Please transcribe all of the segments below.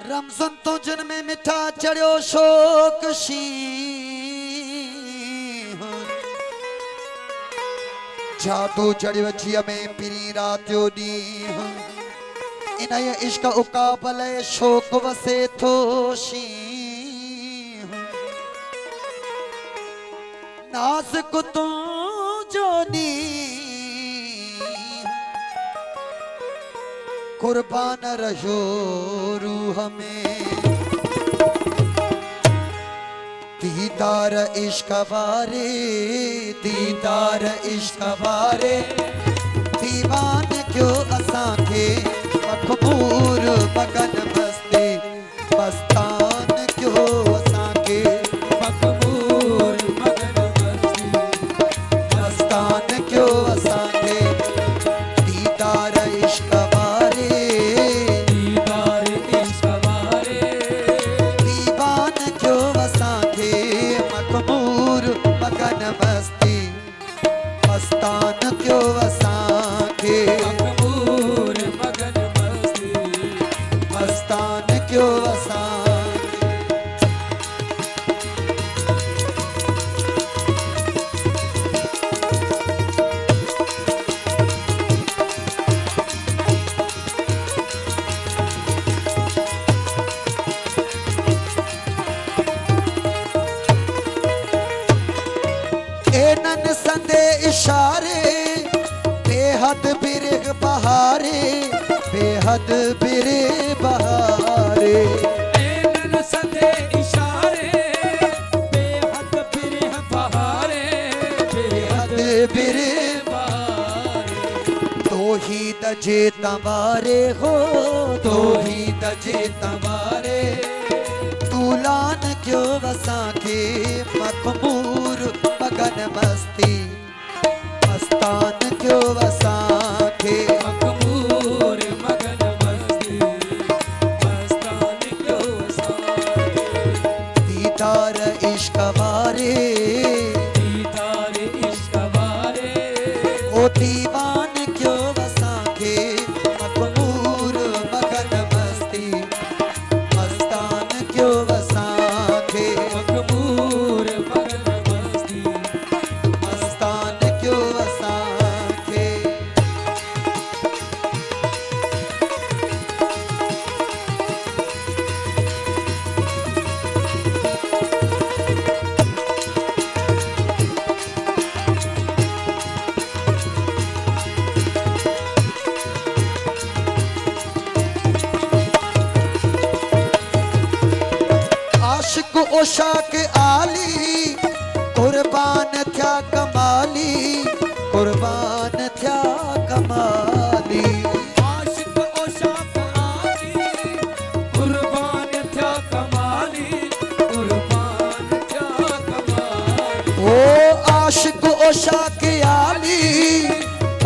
रमज़न तो जन्मे मिठा चढ़ियो शोक शींह जादू चढ़ियो जिय में पिरी रात जो ॾींहुं इन इश्क उकाबल शोक वसे थो शींह नाज़ुक तुंहिंजो ॾींहुं कुर्बान रहो रूह में दीदार इश्क वारे दीदार इश्क वारे दीवान क्यों असां खे मखमूर मगन मस्ती मस्तान क्यों असां खे मखमूर मगन मस्ती मस्तान क्यों असां खे दीदार इश्क वारे दीदार इश्क वारे दीवान क्यों असां खे मखमूर मगन मस्ती मस्तान क्यों असां खे मखमूर मगन मस्ती मस्तान क्यों असां एनन संदे इशारे बेहद बिरह बहारे बेहद बिरह बहारे एनन सदे इशारे बेहद बिरह बहारे बेहद बिरह बहारे तो ही दजे तवारे हो तो ही दजे तवारे तूलान क्यों वसां के मखमूर मगन मस्ती मस्तान क्यों वसां के मखमूर मगन मस्ती मस्तान क्यों सारे दीदार इश्क वारे दीदार इश्क वारे ओ दीवान क्यों वसां के मखमूर मगन मस्ती मस्तान क्यों वसां के मखमूर मगन मस्ती मस्तान क्यों वसां के आशिक उशाक आली कुर्बान थया कमाली कुर्बान थया कमाली आशिक ओशाक आली कुर्बान थया कमाली कुर्बान थया कमाली ओ आशिक उशाक आली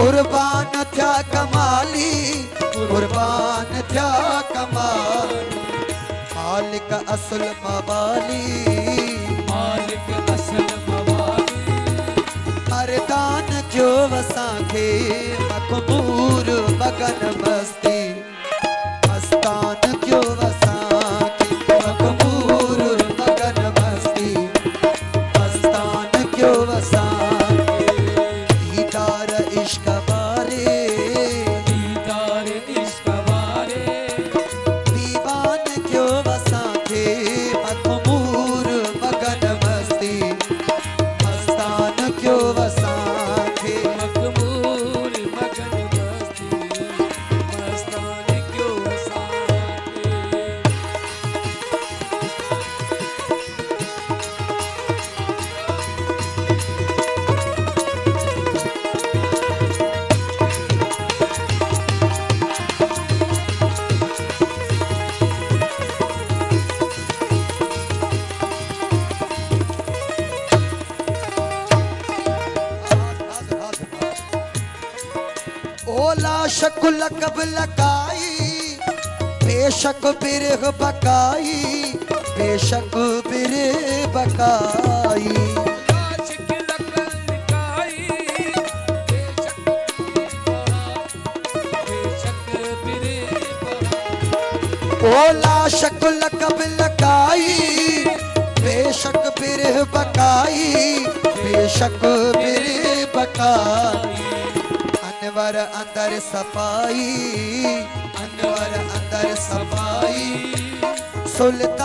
कुर्बान थया कमाली कुर्बान थया कमाली मालिक असल मवाली मालिक असल मवाली मर्दान क्यों वसां खे मखमूर मगन मस्ती मस्तान क्यों वसां खे मखमूर मगन मस्ती मस्तान क्यों वसां खे दीदार इश्क वारे दीदार इश्क वारे दीवान क्यों वसां खे मखमूर मगन मस्ती मस्तान क्यों वसां खे मखमूर मगन मस्ती मस्तान क्यों सारे ओला शकुल कब लगाई बेशक बिरह बकाई बेशक बिरह बकाई आशिक लगन लिकाई बेशक बेशक बिरे ओला शकुल कब लगाई बेशक बिरह बकाई बेशक बिरह बकाई अनवर अंदर सफाई अनवर अंदर सफाई सुल्तान